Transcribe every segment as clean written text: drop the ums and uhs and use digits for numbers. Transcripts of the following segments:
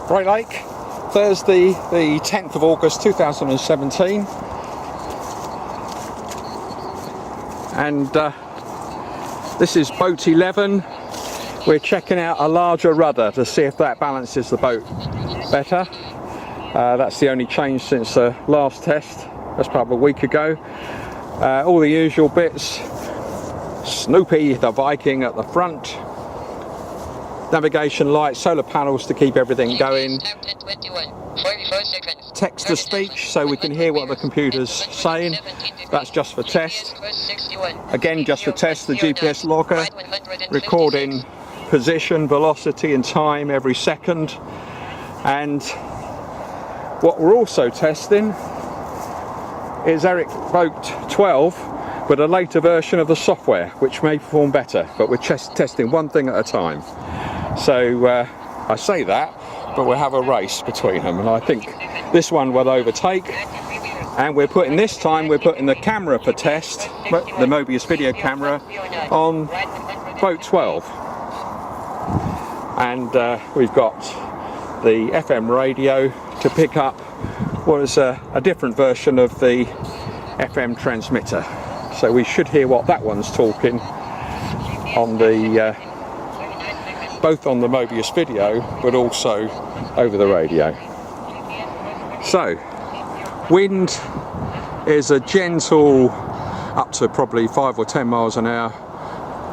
Bray Lake, Thursday the 10th of August 2017, and this is boat 11. We're checking out a larger rudder to see if that balances the boat better. That's the only change since the last test. That's probably a week ago. All the usual bits. Snoopy the Viking at the front. Navigation lights, solar panels to keep everything going. Text to speech so we can hear what the computer's saying. That's just for test. Again, just for test, the GPS logger recording position, velocity and time every second. And what we're also testing is Eric Boat 12 with a later version of the software, which may perform better, but we're testing one thing at a time. So I say that, but we'll have a race between them, and I think this one will overtake. And we're putting the camera for test, the Mobius video camera, on boat 12. And we've got the FM radio to pick up what is a different version of the FM transmitter. So we should hear what that one's talking on the both on the Mobius video, but also over the radio. So, wind is a gentle, up to probably 5 or 10 miles an hour,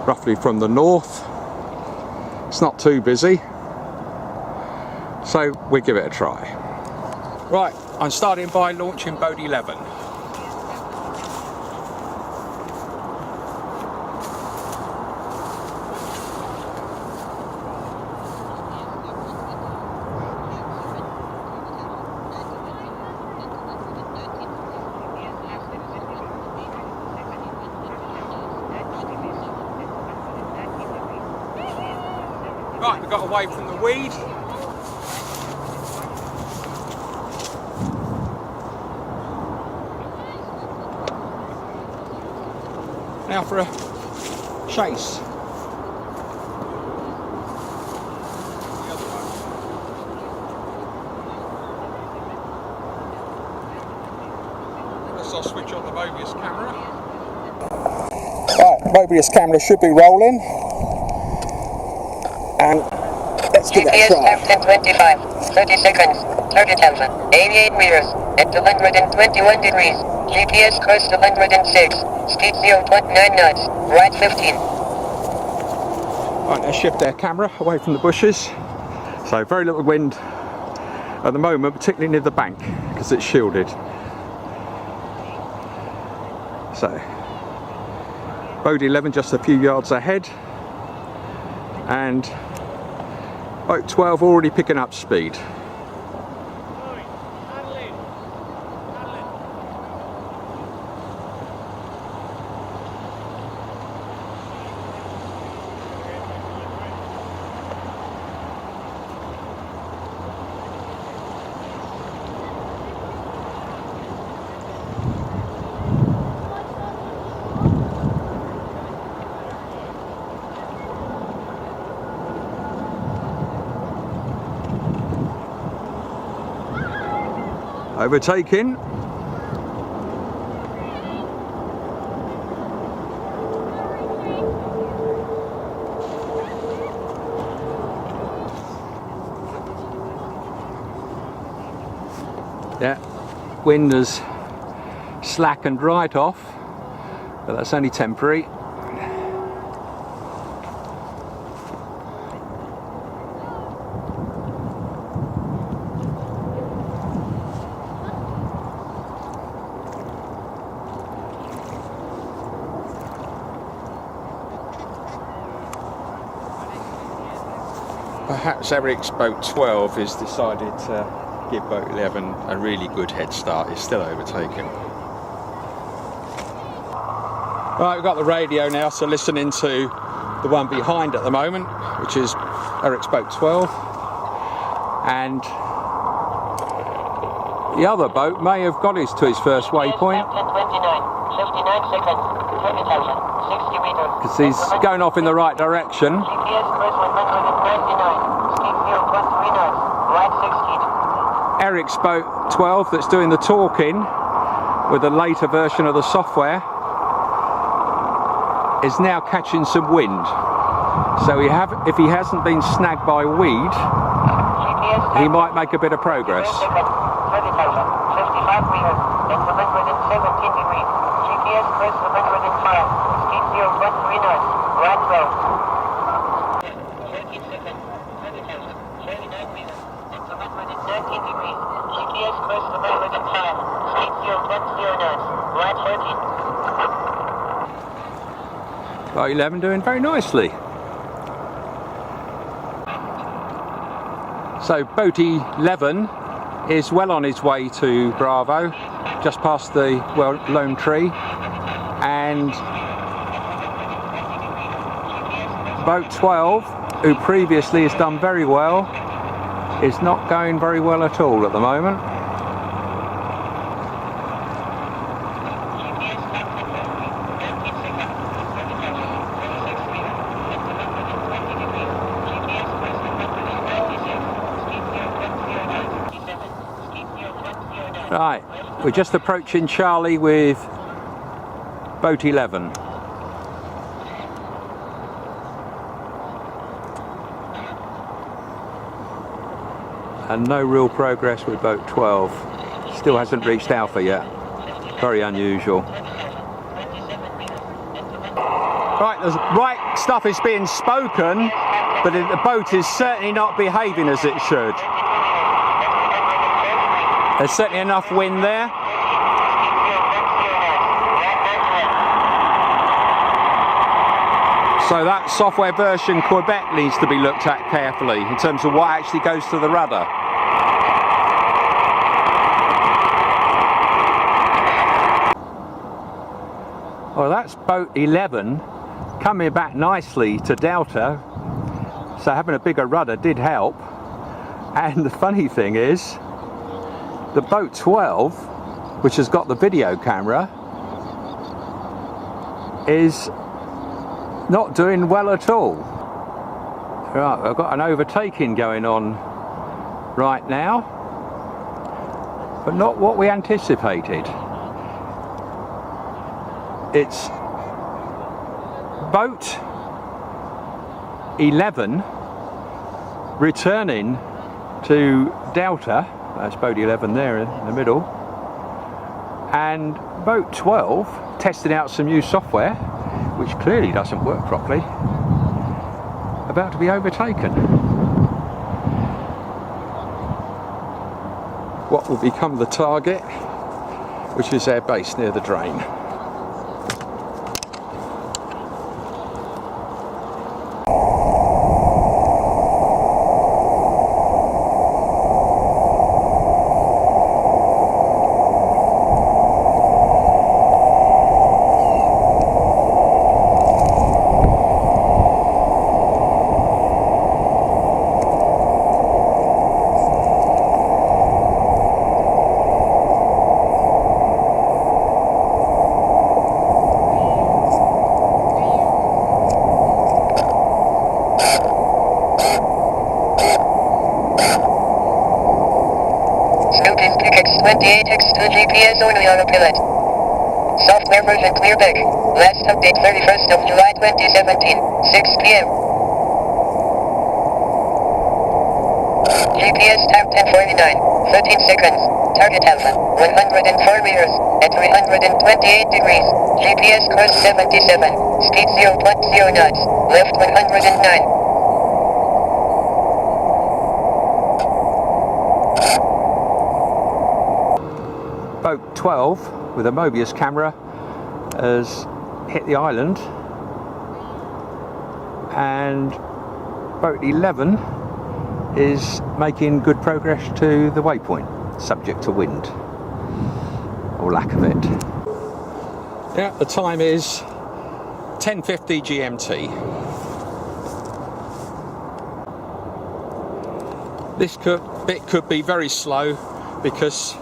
roughly from the north. It's not too busy, so we give it a try. Right, I'm starting by launching boat 11. Right, we got away from the weed. Now for a chase. I'll switch on the Mobius camera. Right, Mobius camera should be rolling. And let's give that a try. GPS 1025, 30 seconds, 30,000, 88 meters, at 221 degrees. GPS course 206, speed 0.9 knots, right 15. Right, let's shift our camera away from the bushes. So very little wind at the moment, particularly near the bank, because it's shielded. So, boat 11 just a few yards ahead. And boat 12 already picking up speed. Overtaking. Yeah, wind has slackened right off, but that's only temporary. Perhaps Eric's boat 12 has decided to give boat 11 a really good head start. He's still overtaken. Right, we've got the radio now, so listening to the one behind at the moment, which is Eric's boat 12. And the other boat may have got to his first waypoint. 59 seconds, 30,000, 60 meters. Because he's going off in the right direction. GPS course 199, speed 0.3 knots, right 16. Eric's boat 12 that's doing the talking with a later version of the software is now catching some wind. So if he hasn't been snagged by weed, he might make a bit of progress. 55 meters, and 117 degrees. GPS course 105, speed 0.3 knots, right 12. 13 seconds, 30,000, 39 meters, and 119 degrees. GPS course 105, speed 0.0 knots, right 13. Boat 11 doing very nicely. So boat 11 is well on his way to Bravo, just past the lone tree, and boat 12, who previously has done very well, is not going very well at all at the moment. Right, we're just approaching Charlie with boat 11. And no real progress with boat 12. Still hasn't reached Alpha yet. Very unusual. Right, the right stuff is being spoken, but the boat is certainly not behaving as it should. There's certainly enough wind there. So that software version Quebec needs to be looked at carefully in terms of what actually goes to the rudder. Well, that's boat 11 coming back nicely to Delta, so having a bigger rudder did help. And the funny thing is, the boat 12, which has got the video camera, is not doing well at all. Right, I've got an overtaking going on right now, but not what we anticipated. It's boat 11 returning to Delta. That's boat 11 there in the middle, and boat 12 testing out some new software which clearly doesn't work properly, about to be overtaken. What will become the target, which is their base near the drain. Snoopy's PX28X to GPS only autopilot. Software version Clearback. Last update 31st of July 2017, 6 p.m. GPS time 10:49, 13 seconds. Target Alpha, 104 meters, at 328 degrees. GPS course 77, speed 0.0 knots, left 109. Boat 12 with a Mobius camera has hit the island, and boat 11 is making good progress to the waypoint, subject to wind or lack of it. Yeah, the time is 10:50 GMT. This bit could be very slow because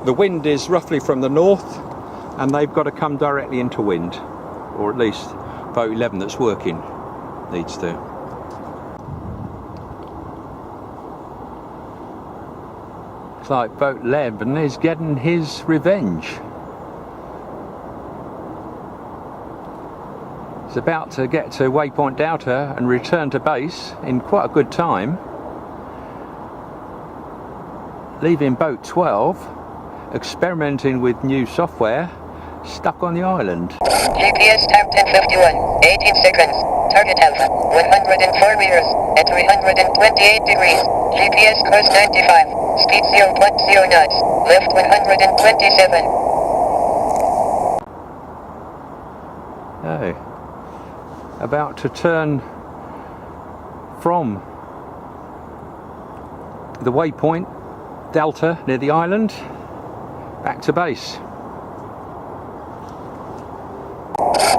the wind is roughly from the north and they've got to come directly into wind, or at least boat 11 that's working needs to. Looks like boat 11 is getting his revenge. He's about to get to waypoint Delta and return to base in quite a good time, leaving boat 12 experimenting with new software stuck on the island. GPS time 10:51, 18 seconds. Target Alpha, 104 meters, at 328 degrees. GPS course 95, speed 0.0 knots, left 127. Oh, about to turn from the waypoint Delta near the island back to base.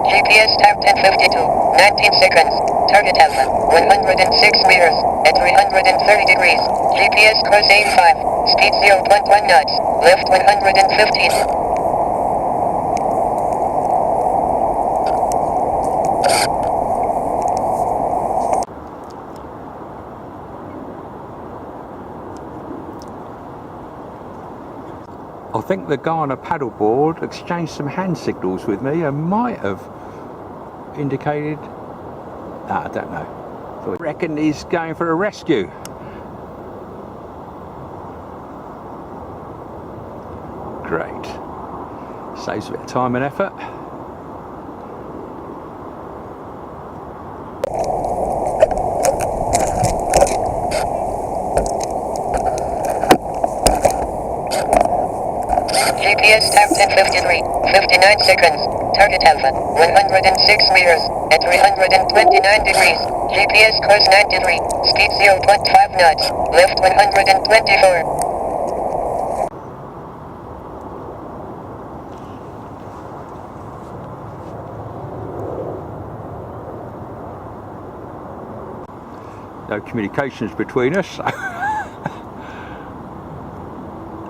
GPS time 10:52, 19 seconds. Target Alpha, 106 meters, at 330 degrees. GPS course 85, speed 0.1 knots, left 115. I think the guy on a paddleboard exchanged some hand signals with me and might have indicated, I don't know. So I reckon he's going for a rescue. Great. Saves a bit of time and effort. GPS time 10:53, 59 seconds. Target Alpha, 106 meters, at 329 degrees. GPS course 93, speed 0.5 knots, left 124. No communications between us.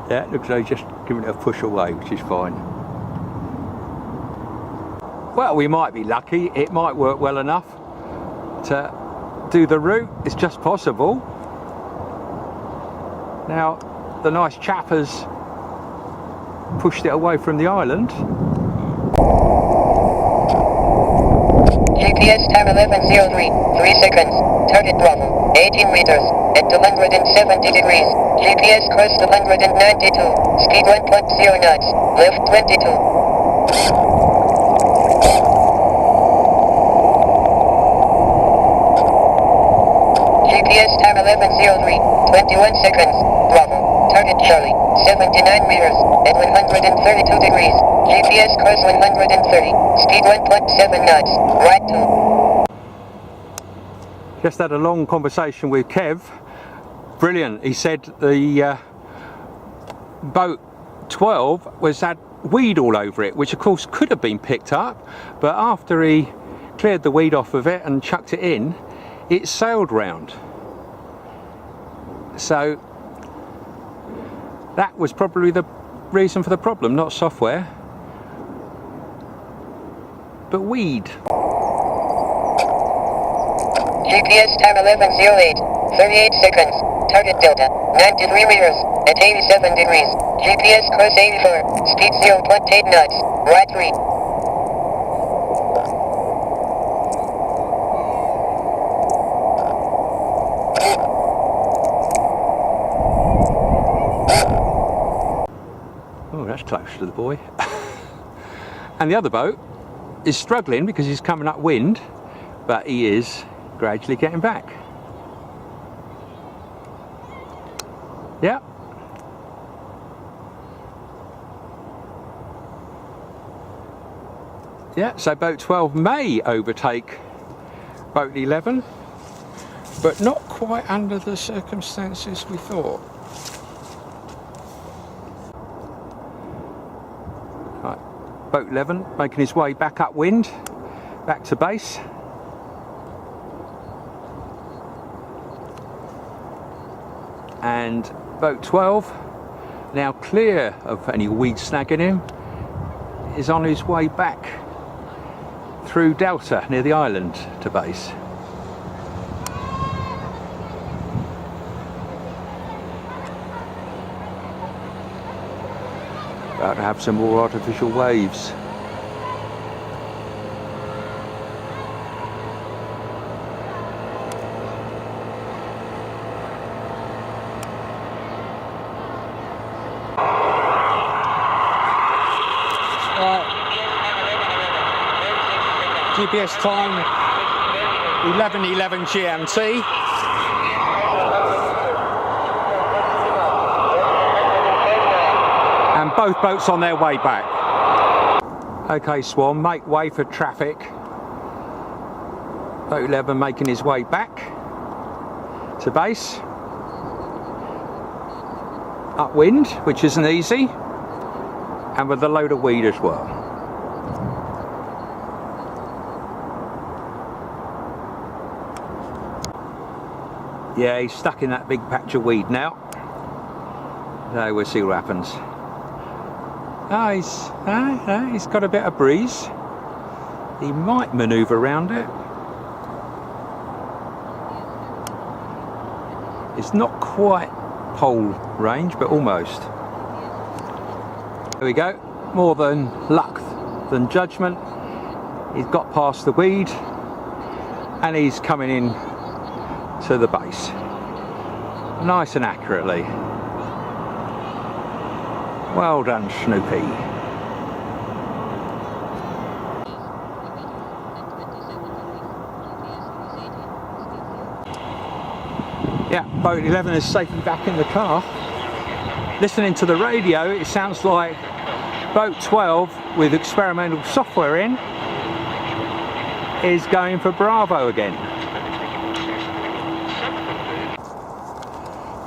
Yeah, it looks like he's just giving it a push away, which is fine. Well, we might be lucky. It might work well enough to do the route. It's just possible. Now, the nice chap has pushed it away from the island. GPS time 11:03, 3 seconds. Target Bravo, 18 meters, at 270 degrees. GPS course 292, speed 1.0 knots, left 22. GPS time 11:03, 21 seconds. Bravo, target Charlie, 79 meters, at 132 degrees. GPS course 130, speed 1.7 knots, right 2. Just had a long conversation with Kev. Brilliant. He said the boat 12 had weed all over it, which of course could have been picked up, but after he cleared the weed off of it and chucked it in, it sailed round. So that was probably the reason for the problem, not software, but weed. GPS time 11:08, 38 seconds. Target Delta, 93 meters, at 87 degrees. GPS course 84, speed 0.8 knots, right 3. Oh, that's close to the boy. And the other boat is struggling because he's coming upwind, but he is gradually getting back. Yeah. Yeah, so boat 12 may overtake boat 11, but not quite under the circumstances we thought. Right, boat 11 making his way back upwind, back to base. And boat 12, now clear of any weed snagging him, is on his way back through Delta near the island to base. About to have some more artificial waves. GPS time 11:11 GMT. And both boats on their way back. Okay, Swan, make way for traffic. Boat 11 making his way back to base. Upwind, which isn't easy, and with a load of weed as well. Yeah, he's stuck in that big patch of weed now. So we'll see what happens. Oh, he's got a bit of breeze. He might manoeuvre around it. It's not quite pole range, but almost. There we go. More than luck than judgment. He's got past the weed and he's coming in to the base. Nice and accurately. Well done, Snoopy. Yeah, boat 11 is safely back in the car. Listening to the radio, it sounds like boat 12 with experimental software in is going for Bravo again.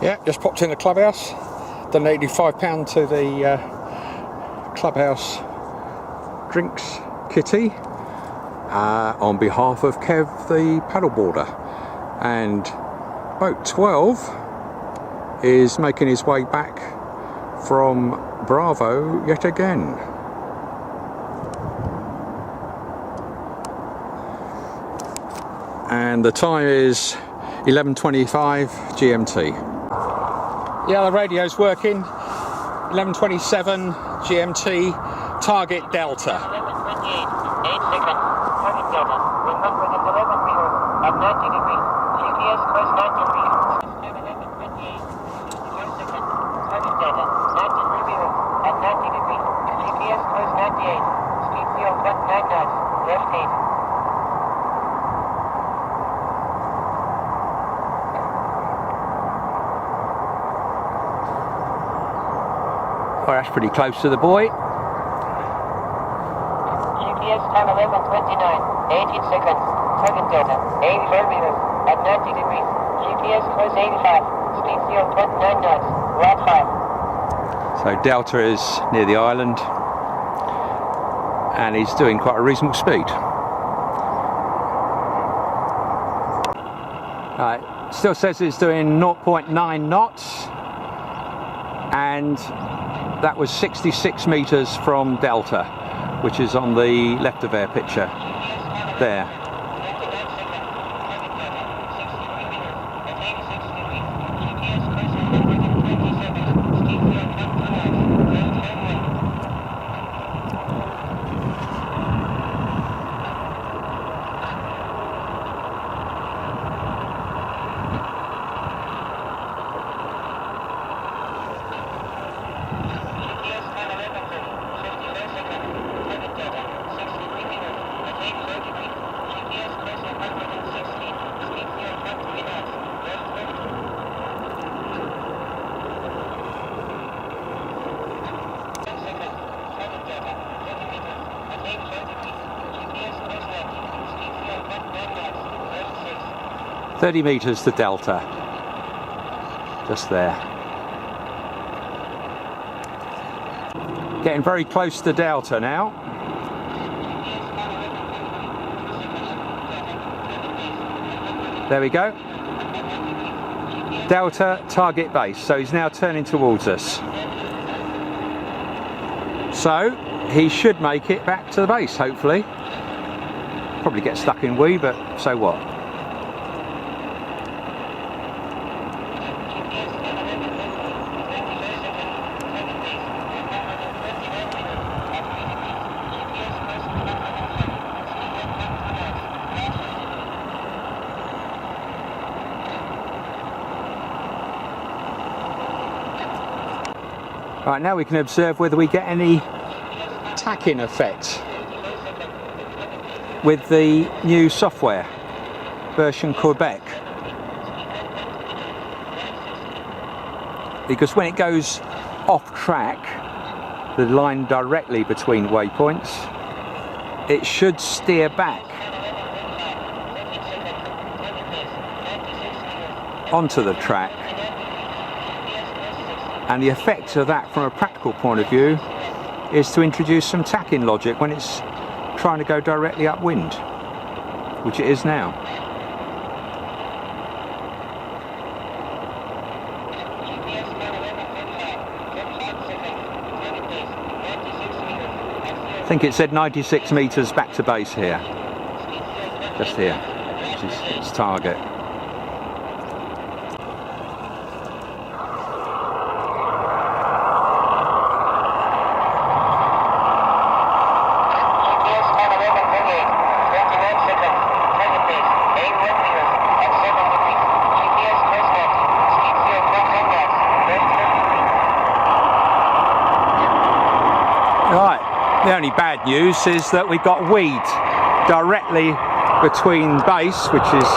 Yeah, just popped in the clubhouse. Donated £5 to the clubhouse drinks kitty on behalf of Kev the paddleboarder. And boat 12 is making his way back from Bravo yet again. And the time is 11:25 GMT. Yeah, the radio's working. 11:27 GMT, target Delta. 11:28, 8 seconds, target Delta, 111 meters, at 90 degrees, GPS course 90 degrees. 11:28, 4 seconds, target Delta, 93 meters, at 90 degrees, GPS course 98, speed 0.9 knots, left 8. Oh, that's pretty close to the buoy. GPS time 11:29, 18 seconds, target Delta, 84 meters, at 90 degrees, GPS course 85, speed 0.9 knots, right 5. So Delta is near the island and he's doing quite a reasonable speed. Right, still says it's doing 0.9 knots and that was 66 meters from Delta, which is on the left of our picture there. .6 30 meters to Delta, just there. Getting very close to Delta now. There we go. Delta target base, so he's now turning towards us. So he should make it back to the base, hopefully. Probably get stuck in weed, but so what? Right, now we can observe whether we get any tacking effect with the new software, version Quebec. Because when it goes off track, the line directly between waypoints, it should steer back onto the track, and the effect of that from a practical point of view is to introduce some tacking logic when it's trying to go directly upwind, which it is now. I think it said 96 metres back to base here, just here, which is its target. Right, the only bad news is that we've got weed directly between base, which is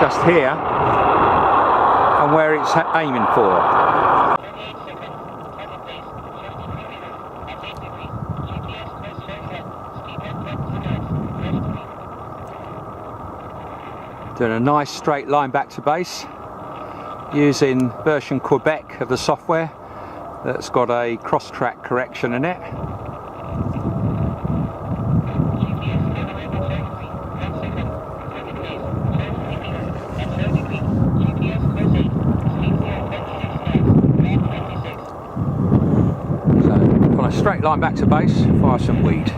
just here, and where it's aiming for. Doing a nice straight line back to base using version Quebec of the software that's got a cross-track correction in it. So on a straight line back to base, fire some weed.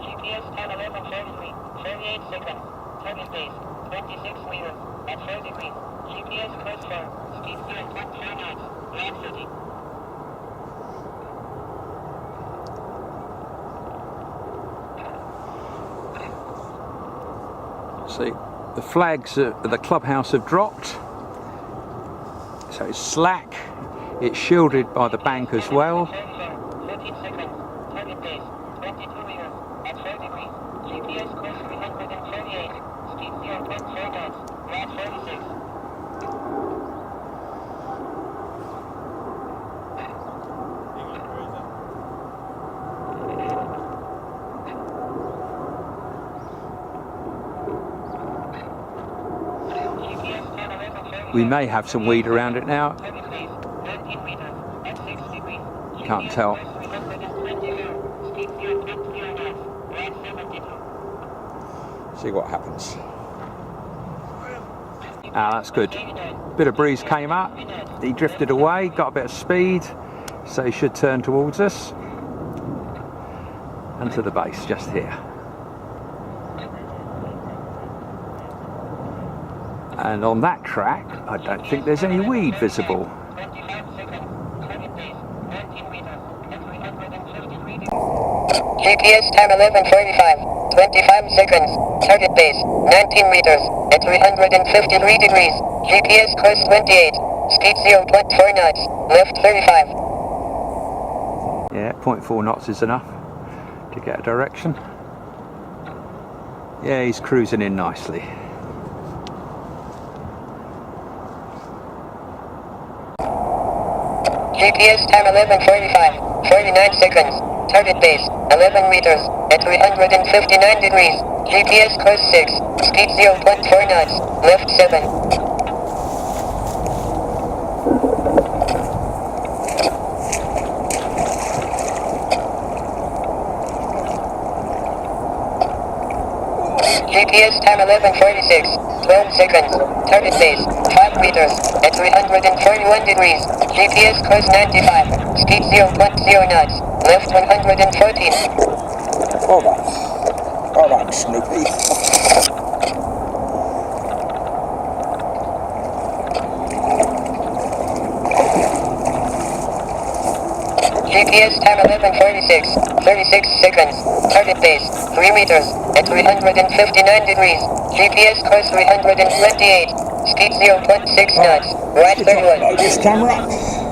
GPS 1011 Charlie, 38 seconds. Target base, 26 meters, at 4 degrees. GPS course 4, speed 0.4 knots, land 30. See, the flags at the clubhouse have dropped, so it's slack. It's shielded by the bank as well. 13 seconds, target base, 22 meters, at 4 degrees. GPS course 338, speed 0.4 knots, land 46. We may have some weed around it now. Can't tell. See what happens. Ah, that's good. Bit of breeze came up. He drifted away, got a bit of speed, so he should turn towards us. And to the base, just here. And on that track, I don't think there's any weed visible. GPS time 11:45, 25 seconds, target base, 19 meters, at 353 degrees, GPS course 28, speed 0.4 knots, left 35. Yeah, 0.4 knots is enough to get a direction. Yeah, he's cruising in nicely. GPS time 11:45, 49 seconds, target base, 11 meters, at 359 degrees, GPS course 6, speed 0.4 knots, left 7. GPS time 11:46, 12 seconds. Target base, 5 meters, at 341 degrees. GPS course 95. Speed 0.0 knots. Left 114. Alright, Snoopy. GPS time 11:46. 36 seconds. Target base, 3 meters, at 359 degrees. GPS course 328. Speed 0.6 knots. Right 31. This camera.